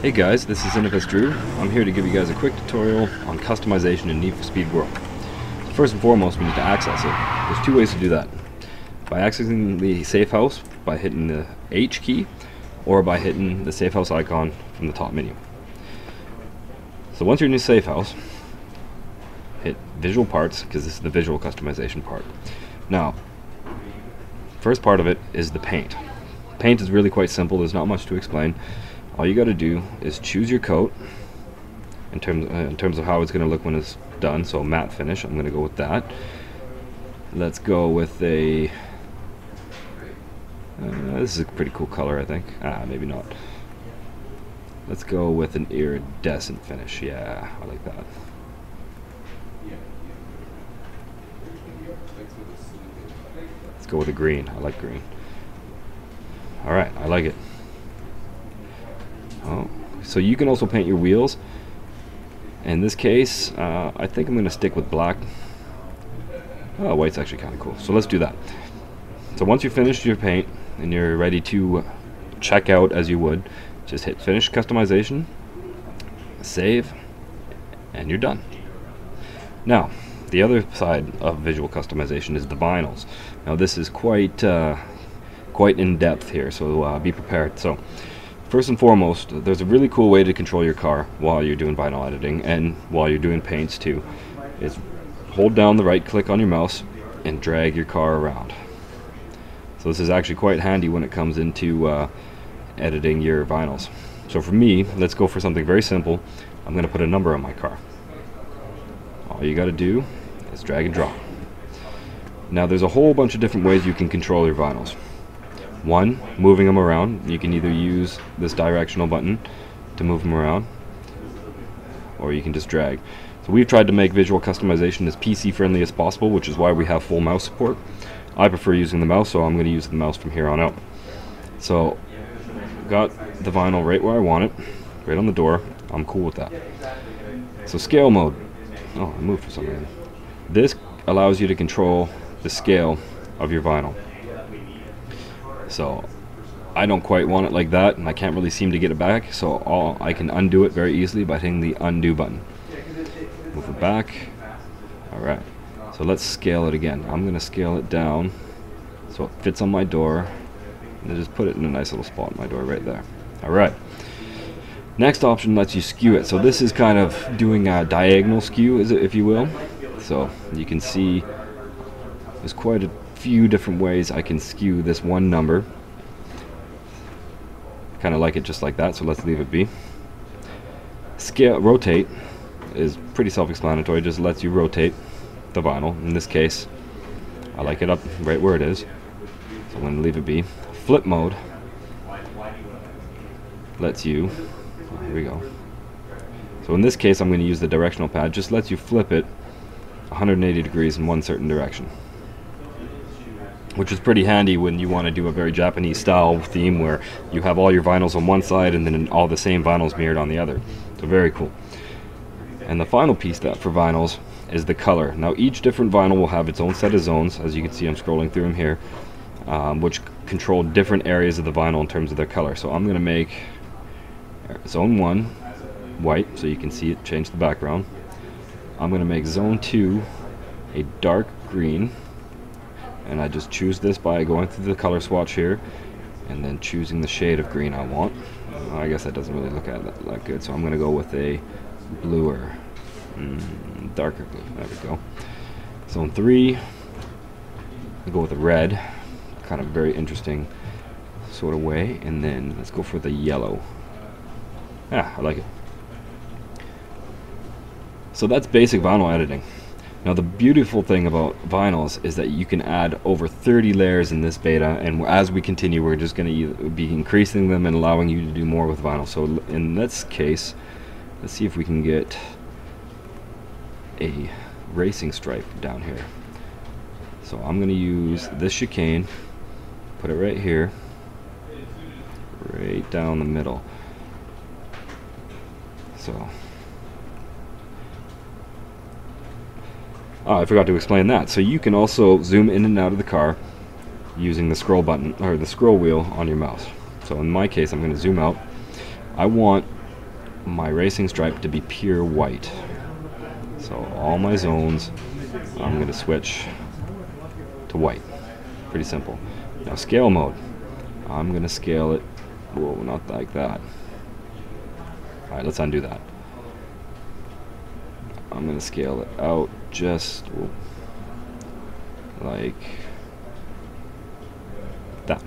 Hey guys, this is Drew. I'm here to give you guys a quick tutorial on customization in Need for Speed World. First and foremost, we need to access it. There's two ways to do that. By accessing the safe house by hitting the H key, or by hitting the safe house icon from the top menu. So once you're in your safe house, hit visual parts, because this is the visual customization part. Now, first part of it is the paint. Paint is really quite simple, there's not much to explain. All you got to do is choose your coat in terms of how it's going to look when it's done. So matte finish, I'm going to go with that. Let's go with a this is a pretty cool color, I think. Maybe not. Let's go with an iridescent finish. Yeah, I like that. Let's go with a green. I like green. Alright, I like it. Oh, so you can also paint your wheels. In this case, I think I'm going to stick with black. Oh, white's actually kind of cool. So let's do that. So once you've finished your paint and you're ready to check out as you would, just hit finish customization, save, and you're done. Now, the other side of visual customization is the vinyls. Now this is quite in depth here, so be prepared. So first and foremost, there's a really cool way to control your car while you're doing vinyl editing and while you're doing paints too. Is hold down the right click on your mouse and drag your car around. So this is actually quite handy when it comes into editing your vinyls. So for me, let's go for something very simple. I'm going to put a number on my car. All you got to do is drag and drop. Now there's a whole bunch of different ways you can control your vinyls. One, moving them around. You can either use this directional button to move them around, or you can just drag. So we've tried to make visual customization as PC friendly as possible, which is why we have full mouse support. I prefer using the mouse, so I'm going to use the mouse from here on out. So got the vinyl right where I want it, right on the door. I'm cool with that. So scale mode. Oh, I moved for some reason. This allows you to control the scale of your vinyl. So I don't quite want it like that, and I can't really seem to get it back, so I can undo it very easily by hitting the undo button. Move it back. Alright, so let's scale it again. I'm going to scale it down so it fits on my door, and just put it in a nice little spot on my door right there. Alright, next option lets you skew it. So this is kind of doing a diagonal skew, if you will. So you can see there's quite a few different ways I can skew this one number. Kind of like it just like that, so let's leave it be. Scale, rotate is pretty self-explanatory, just lets you rotate the vinyl. In this case, I like it up right where it is, so I'm going to leave it be. Flip mode lets you, here we go. So in this case I'm going to use the directional pad, just lets you flip it 180 degrees in one certain direction, which is pretty handy when you want to do a very Japanese style theme where you have all your vinyls on one side and then all the same vinyls mirrored on the other. So very cool. And the final piece for vinyls is the color. Now each different vinyl will have its own set of zones. As you can see, I'm scrolling through them here, which control different areas of the vinyl in terms of their color. So I'm going to make zone 1 white, so you can see it change the background. I'm going to make zone 2 a dark green, and I just choose this by going through the color swatch here and then choosing the shade of green I want. I guess that doesn't really look at that good, so I'm going to go with a bluer, darker blue. There we go. Zone 3, I'll go with a red, kind of very interesting sort of way, and then let's go for the yellow. Yeah, I like it. So that's basic vinyl editing. Now the beautiful thing about vinyls is that you can add over 30 layers in this beta, and as we continue we're just going to be increasing them and allowing you to do more with vinyl. So in this case, let's see if we can get a racing stripe down here. So I'm going to use this chicane, put it right here, right down the middle. So I forgot to explain that. So you can also zoom in and out of the car using the scroll button or the scroll wheel on your mouse. So in my case, I'm going to zoom out. I want my racing stripe to be pure white. So all my zones, I'm going to switch to white. Pretty simple. Now scale mode, I'm going to scale it, whoa, not like that. Alright, let's undo that. I'm going to scale it out just like that.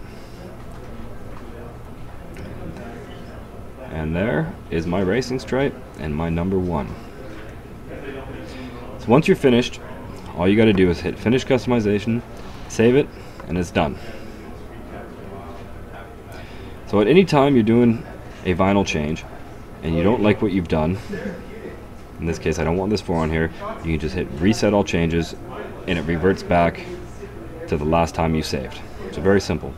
And there is my racing stripe and my number 1. So once you're finished, all you got to do is hit finish customization, save it, and it's done. So at any time you're doing a vinyl change and you don't like what you've done, in this case I don't want this 4 on here, you can just hit reset all changes and it reverts back to the last time you saved. So very simple.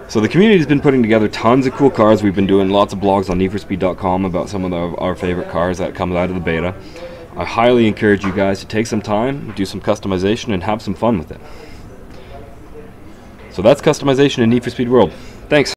So the community's been putting together tons of cool cars. We've been doing lots of blogs on needforspeed.com about some of our favorite cars that come out of the beta. I highly encourage you guys to take some time, do some customization, and have some fun with it. So that's customization in Need for Speed World. Thanks.